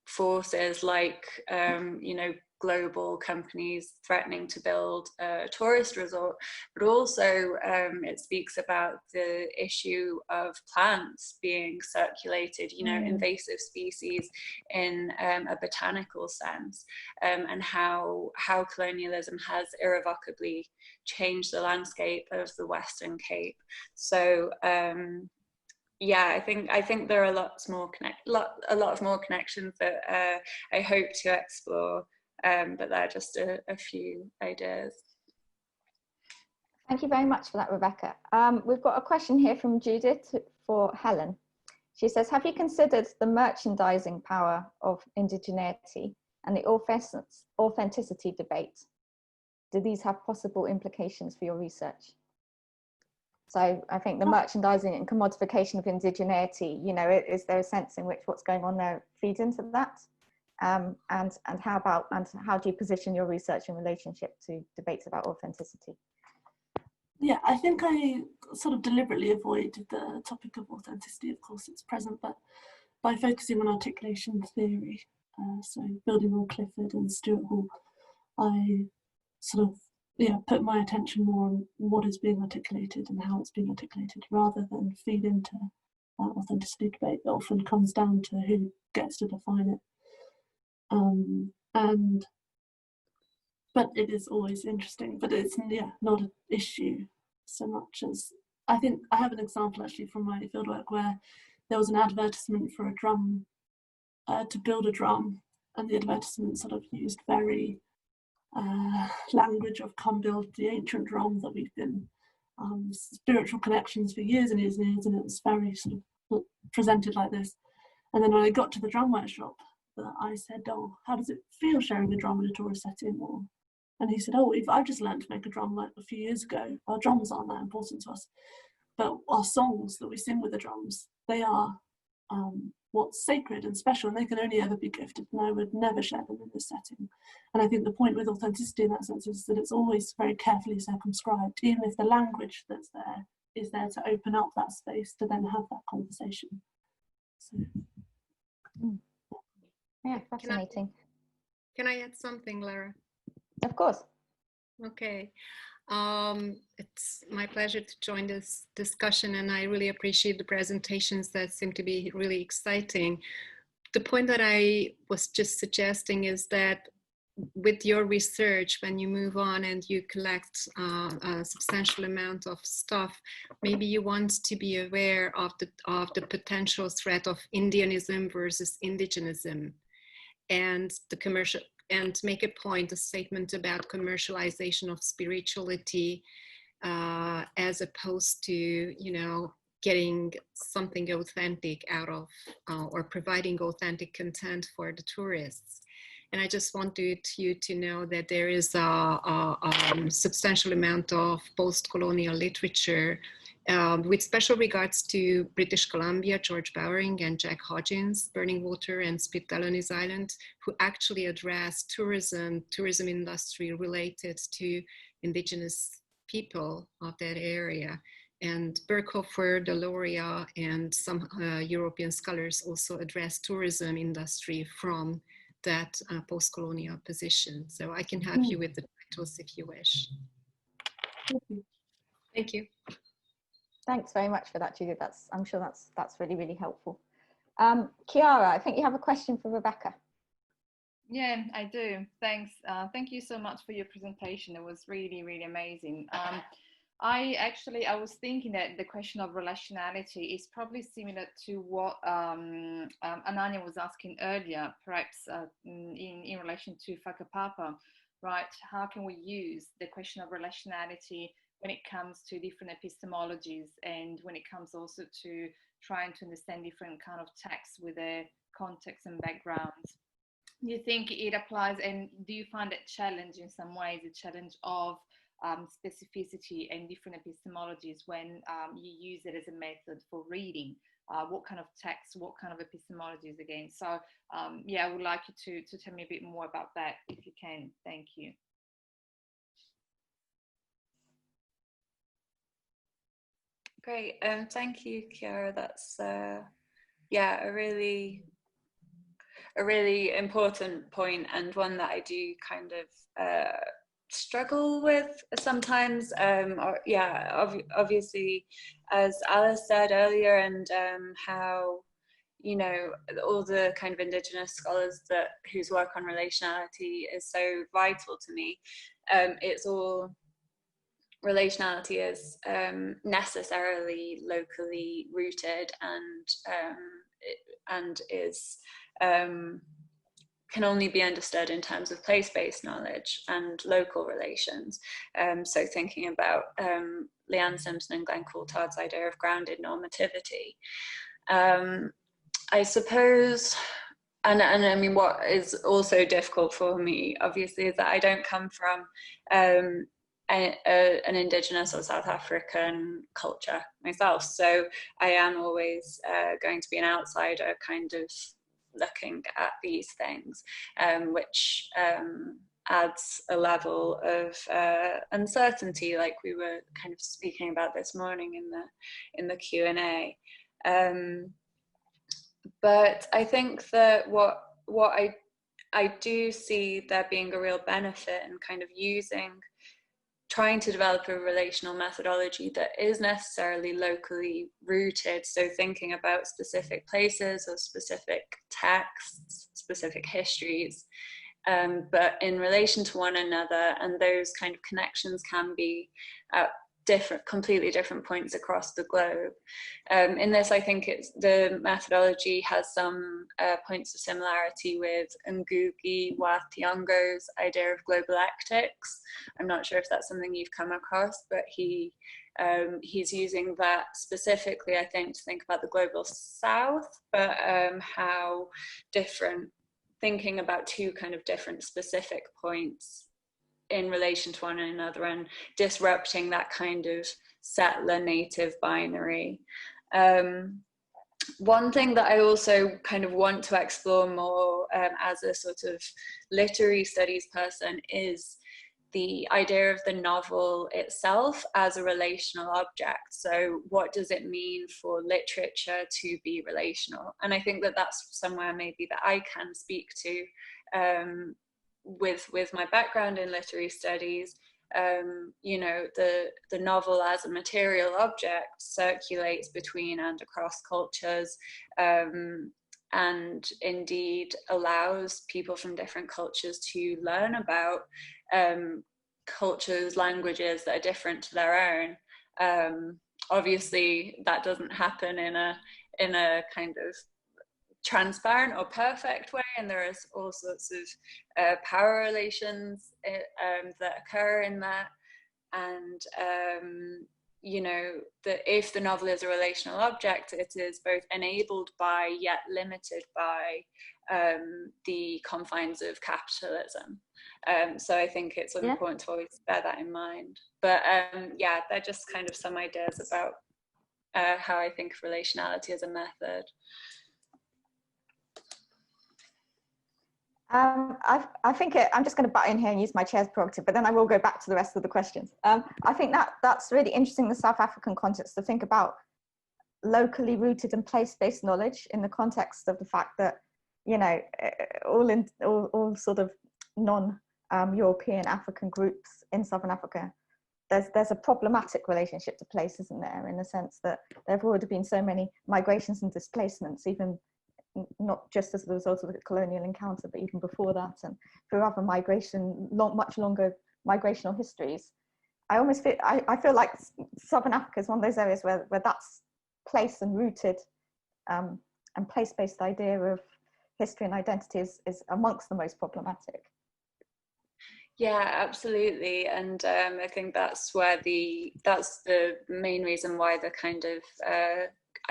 forces like, you know, global companies threatening to build a tourist resort, but also it speaks about the issue of plants being circulated, you know, invasive species in a botanical sense, and how colonialism has irrevocably changed the landscape of the Western Cape. So yeah, I think there are a lot of more connections that I hope to explore, but they're just a few ideas. Thank you very much for that, Rebecca. We've got a question here from Judith for Helen. She says, have you considered the merchandising power of indigeneity and the authenticity debate? Do these have possible implications for your research? So I think the merchandising and commodification of indigeneity, you know, is there a sense in which what's going on there feeds into that? and how do you position your research in relationship to debates about authenticity? Yeah, I think I sort of deliberately avoided the topic of authenticity. Of course, it's present, but by focusing on articulation theory, so building on Clifford and Stuart Hall, I sort of put my attention more on what is being articulated and how it's being articulated, rather than feed into that authenticity debate that often comes down to who gets to define it. But it is always interesting, but it's not an issue so much as, I think I have an example actually from my fieldwork where there was an advertisement for a drum, to build a drum, and the advertisement sort of used very language of come build the ancient drum that we've been spiritual connections for years and years and years, and it was very sort of presented like this. And then when I got to the drum workshop, I said, oh, how does it feel sharing a drum in a tourist setting? And he said, oh, I've just learned to make a drum like a few years ago. Our drums aren't that important to us, but our songs that we sing with the drums, they are what's sacred and special, and they can only ever be gifted, and I would never share them in this setting. And I think the point with authenticity in that sense is that it's always very carefully circumscribed, even if the language that's there is there to open up that space to then have that conversation. So. Yeah, fascinating. Can I add something, Lara? Of course. Okay. It's my pleasure to join this discussion, and I really appreciate the presentations that seem to be really exciting. The point that I was just suggesting is that with your research, when you move on and you collect a substantial amount of stuff, maybe you want to be aware of the potential threat of Indianism versus Indigenism, and the commercial, and make a point, a statement about commercialization of spirituality, as opposed to, getting something authentic out of, or providing authentic content for the tourists. And I just wanted you to know that there is a substantial amount of post-colonial literature with special regards to British Columbia, George Bowering and Jack Hodgins, Burning Water and Spittaloni's Island, who actually address tourism industry related to Indigenous people of that area. And Berkhofer, Deloria, and some European scholars also address tourism industry from that post-colonial position. So I can help you with the titles if you wish. Thank you. Thanks very much for that, Judith. I'm sure that's really, really helpful. Chiara, I think you have a question for Rebecca. Yeah, I do. Thanks. Thank you so much for your presentation. It was really, really amazing. I was thinking that the question of relationality is probably similar to what Ananya was asking earlier, perhaps in relation to Whakapapa, right? How can we use the question of relationality when it comes to different epistemologies, and when it comes also to trying to understand different kind of texts with their context and backgrounds? Do you think it applies, and do you find it challenge in some ways, the challenge of specificity and different epistemologies when you use it as a method for reading? What kind of text, what kind of epistemologies again? So yeah, I would like you to tell me a bit more about that if you can. Thank you. Great, thank you, Chiara. That's yeah, a really important point, and one that I do kind of struggle with sometimes. Obviously, as Alice said earlier, and how, all the kind of Indigenous scholars whose work on relationality is so vital to me. It's all, relationality is necessarily locally rooted, and is can only be understood in terms of place-based knowledge and local relations. So thinking about Leanne Simpson and Glenn Coulthard's idea of grounded normativity, I suppose, and I mean, what is also difficult for me, obviously, is that I don't come from an Indigenous or South African culture myself, so I am always going to be an outsider, kind of looking at these things, which adds a level of uncertainty, like we were kind of speaking about this morning in the Q&A. But I think that what I do see there being a real benefit in kind of trying to develop a relational methodology that is necessarily locally rooted. So thinking about specific places or specific texts, specific histories, but in relation to one another, and those kind of connections can be at completely different points across the globe. In this, I think the methodology has some points of similarity with Ngugi wa Thiong'o's idea of globalactics. I'm not sure if that's something you've come across, but he's using that specifically, I think, to think about the global south, but how different, thinking about two kind of different specific points in relation to one another and disrupting that kind of settler native binary. One thing that I also kind of want to explore more as a sort of literary studies person is the idea of the novel itself as a relational object. So what does it mean for literature to be relational? And I think that that's somewhere maybe that I can speak to with my background in literary studies. You know, the novel as a material object circulates between and across cultures, and indeed allows people from different cultures to learn about cultures, languages that are different to their own. Obviously, that doesn't happen in a kind of transparent or perfect way, and there is all sorts of power relations that occur in that. And you know, that if the novel is a relational object, it is both enabled by yet limited by the confines of capitalism. So I think it's important to always bear that in mind. But yeah, they're just kind of some ideas about how I think of relationality as a method. I think I'm just going to butt in here and use my chair's prerogative, but then I will go back to the rest of the questions. I think that's really interesting in the South African context, to think about locally rooted and place-based knowledge in the context of the fact that, you know, all sort of non-European African groups in Southern Africa, there's a problematic relationship to place, isn't there, in the sense that there have already been so many migrations and displacements, even not just as a result of the colonial encounter, but even before that, and through other much longer migrational histories. I almost feel, I feel like Southern Africa is one of those areas where that's place and rooted and place-based idea of history and identity is amongst the most problematic. Yeah, absolutely. And I think that's the main reason why the kind of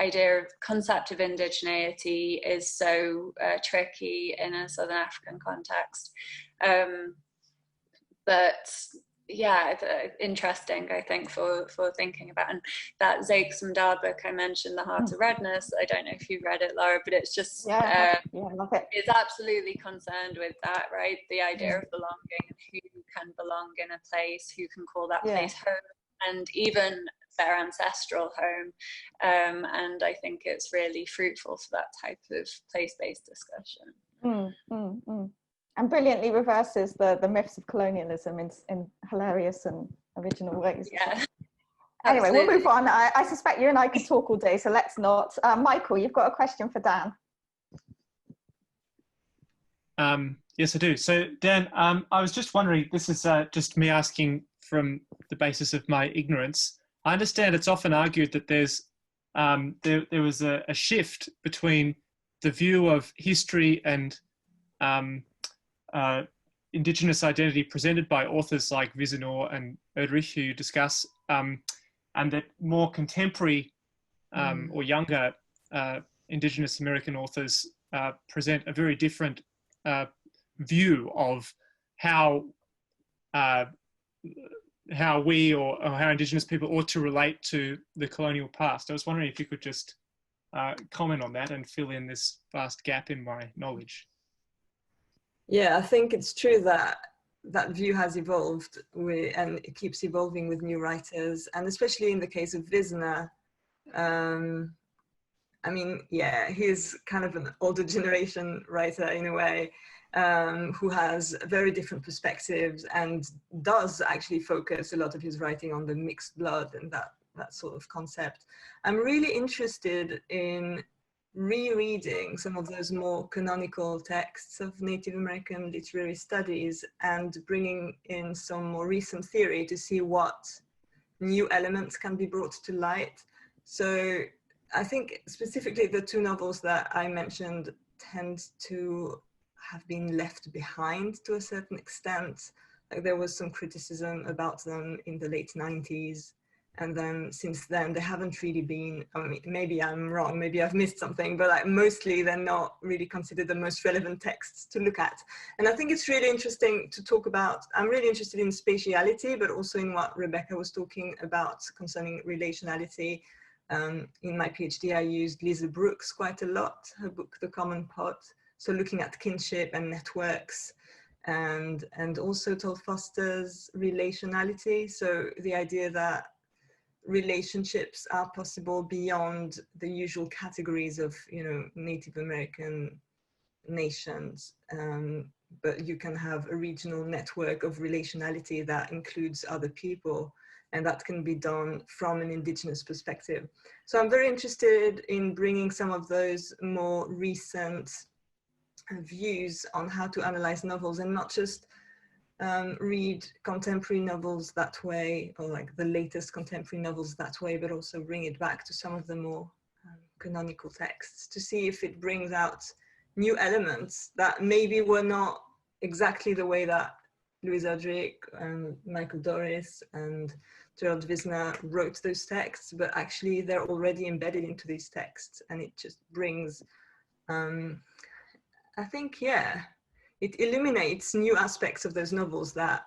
idea of concept of indigeneity is so tricky in a Southern African context. But yeah, interesting, I think, for thinking about. And that Zakes Mda book I mentioned, The Heart of Redness, I don't know if you read it, Laura, but it's just, I love it. It's absolutely concerned with that, right? The idea of belonging, and who can belong in a place, who can call that place home, and even their ancestral home. And I think it's really fruitful for that type of place-based discussion. And brilliantly reverses the myths of colonialism in hilarious and original ways. Yeah. Anyway, we'll move on. I suspect you and I could talk all day, so let's not. Michael, you've got a question for Dan. Yes, I do. So Dan, I was just wondering, this is just me asking from the basis of my ignorance. I understand it's often argued that there's there was a shift between the view of history and Indigenous identity presented by authors like Wiesenor and Erdrich, who you discuss, and that more contemporary or younger Indigenous American authors present a very different view of how we or how Indigenous people ought to relate to the colonial past. I was wondering if you could just comment on that and fill in this vast gap in my knowledge. Yeah, I think it's true that that view has evolved and it keeps evolving with new writers, and especially in the case of Wisner. I mean, yeah, he's kind of an older generation writer in a way, who has very different perspectives and does actually focus a lot of his writing on the mixed blood and that sort of concept. I'm really interested in rereading some of those more canonical texts of Native American literary studies and bringing in some more recent theory to see what new elements can be brought to light. So I think specifically the two novels that I mentioned tend to have been left behind to a certain extent. Like there was some criticism about them in the late 90s. And then since then, they haven't really been, I mean, maybe I'm wrong, maybe I've missed something, but like mostly they're not really considered the most relevant texts to look at. And I think it's really interesting to talk about, I'm really interested in spatiality, but also in what Rebecca was talking about concerning relationality. In my PhD, I used Lisa Brooks quite a lot, her book, The Common Pot. So looking at kinship and networks, and also Toll Foster's relationality. So the idea that relationships are possible beyond the usual categories of, you know, Native American nations, but you can have a regional network of relationality that includes other people, and that can be done from an Indigenous perspective. So I'm very interested in bringing some of those more recent views on how to analyze novels and not just read contemporary novels that way, or like the latest contemporary novels that way, but also bring it back to some of the more canonical texts to see if it brings out new elements that maybe were not exactly the way that Louise Erdrich and Michael Doris and Gerald Wisner wrote those texts, but actually they're already embedded into these texts, and it just brings, I think, yeah, it illuminates new aspects of those novels that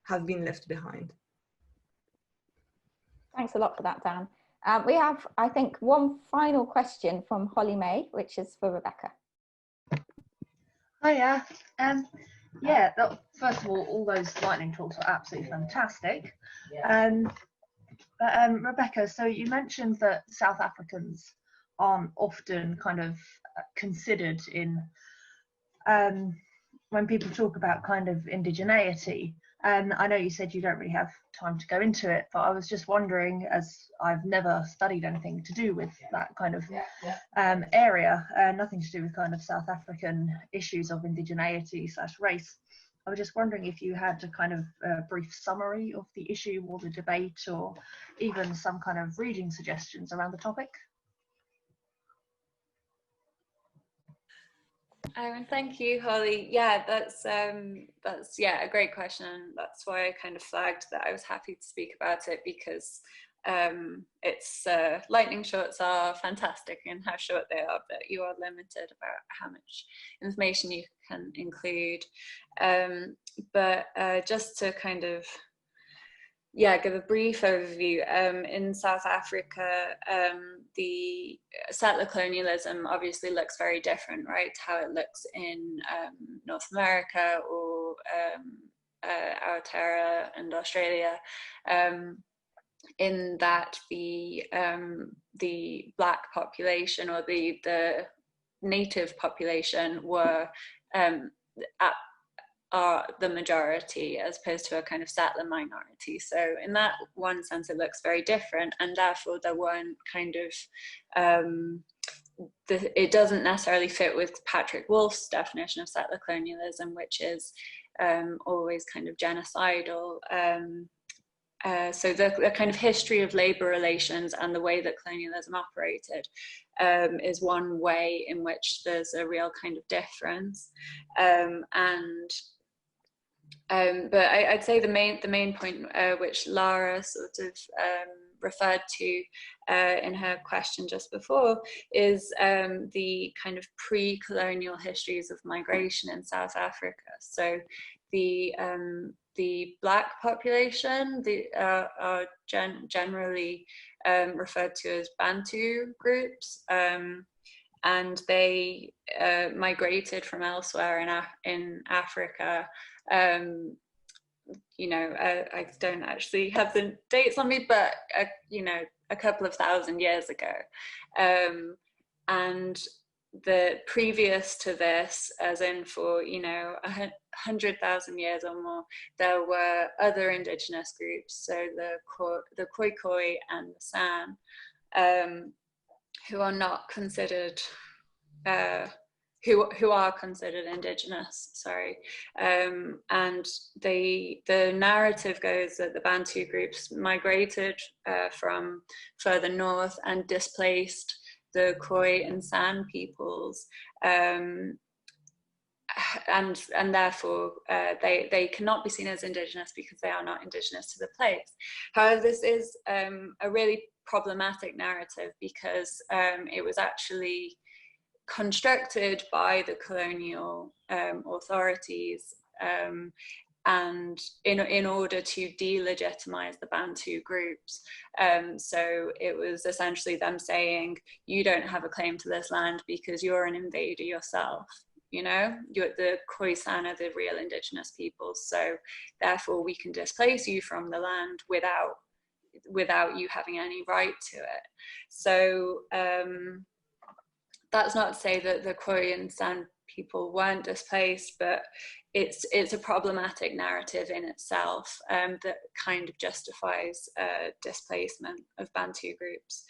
have been left behind. Thanks a lot for that, Dan. We have, I think, one final question from Holly May, which is for Rebecca. Hiya. Yeah, first of all those lightning talks were absolutely fantastic. Rebecca, so you mentioned that South Africans aren't often kind of considered in when people talk about kind of indigeneity. I know you said you don't really have time to go into it, but I was just wondering, as I've never studied anything to do with that kind of area, nothing to do with kind of South African issues of indigeneity / race. I was just wondering if you had a kind of brief summary of the issue or the debate, or even some kind of reading suggestions around the topic. Thank you, Holly. Yeah, that's a great question. That's why I kind of flagged that I was happy to speak about it, because it's lightning shorts are fantastic in how short they are, but you are limited about how much information you can include. But just to kind of give a brief overview. In South Africa, the settler colonialism obviously looks very different, right? How it looks in North America or Aotearoa and Australia, in that the Black population or the native population were are the majority, as opposed to a kind of settler minority. So in that one sense, it looks very different, and therefore there weren't kind of, it doesn't necessarily fit with Patrick Wolf's definition of settler colonialism, which is always kind of genocidal. So the kind of history of labor relations and the way that colonialism operated is one way in which there's a real kind of difference. But I'd say the main point which Lara sort of referred to in her question just before is the kind of pre-colonial histories of migration in South Africa. So the the Black population are generally referred to as Bantu groups, and they migrated from elsewhere in Africa. You know, I don't actually have the dates on me, but you know, a couple of thousand years ago. And the previous to this, as in for, you know, 100,000 years or more, there were other indigenous groups, so the Khoikhoi and the San, who are not considered, who are considered indigenous, sorry. And the narrative goes that the Bantu groups migrated from further north and displaced the Khoi and San peoples, and therefore they cannot be seen as indigenous because they are not indigenous to the place. However, this is a really problematic narrative because it was actually constructed by the colonial authorities and in order to delegitimize the Bantu groups. So it was essentially them saying, you don't have a claim to this land because you're an invader yourself. You know, the Khoisan are the real indigenous peoples, so therefore we can displace you from the land without you having any right to it. So that's not to say that the Khoi and San people weren't displaced, but it's a problematic narrative in itself that kind of justifies displacement of Bantu groups.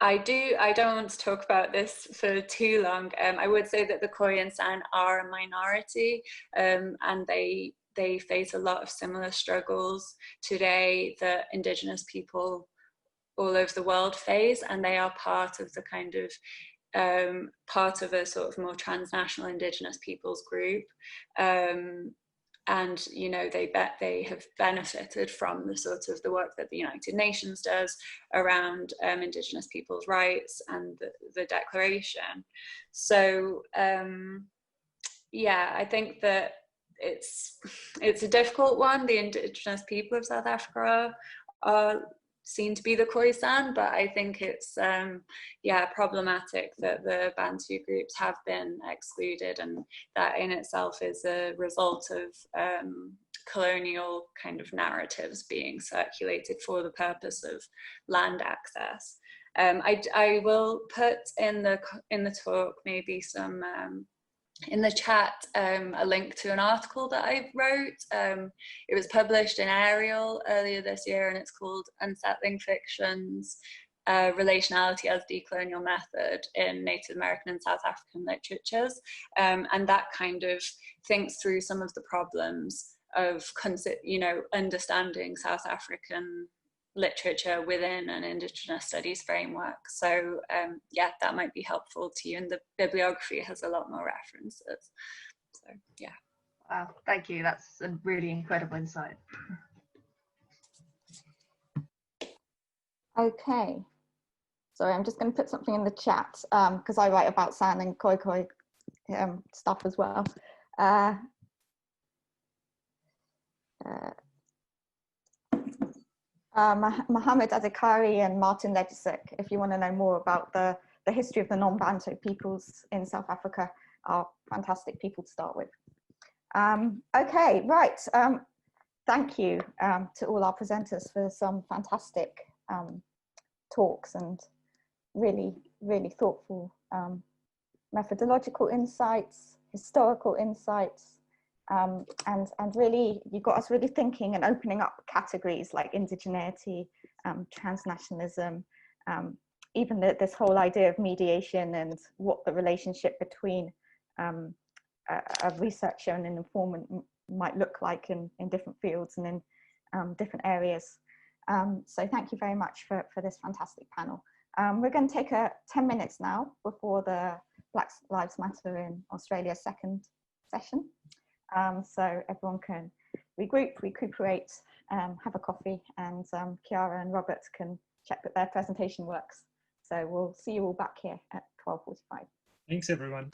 I don't want to talk about this for too long. I would say that the Khoi and San are a minority, and they face a lot of similar struggles today that indigenous people all over the world face, and they are part of the kind of part of a sort of more transnational indigenous peoples group, and you know, they have benefited from the sort of the work that the United Nations does around indigenous people's rights and the declaration. So yeah, I think that it's a difficult one. The indigenous people of South Africa are seen to be the Khoisan, but I think it's yeah, problematic that the Bantu groups have been excluded, and that in itself is a result of colonial kind of narratives being circulated for the purpose of land access. I will put in the talk maybe some in the chat a link to an article that I wrote. It was published in Ariel earlier this year, and it's called Unsettling Fictions, Relationality as Decolonial Method in Native American and South African Literatures. And that kind of thinks through some of the problems of, you know, understanding South African literature within an Indigenous studies framework. So yeah, that might be helpful to you, and the bibliography has a lot more references. So yeah. Wow, thank you. That's a really incredible insight. Okay, sorry, I'm just going to put something in the chat because I write about San and Khoikhoi stuff as well. Mohammed Adekari and Martin Ledisek, if you want to know more about the history of the non-Bantu peoples in South Africa, are fantastic people to start with. Okay, right. Thank you to all our presenters for some fantastic talks and really, really thoughtful methodological insights, historical insights, and really, you got us really thinking and opening up categories like indigeneity, transnationalism, even this whole idea of mediation and what the relationship between a researcher and an informant might look like in different fields and in different areas. So thank you very much for this fantastic panel. We're going to take 10 minutes now before the Black Lives Matter in Australia second session. So everyone can regroup, recuperate, have a coffee, and Chiara and Robert can check that their presentation works. So we'll see you all back here at 12:45. Thanks, everyone.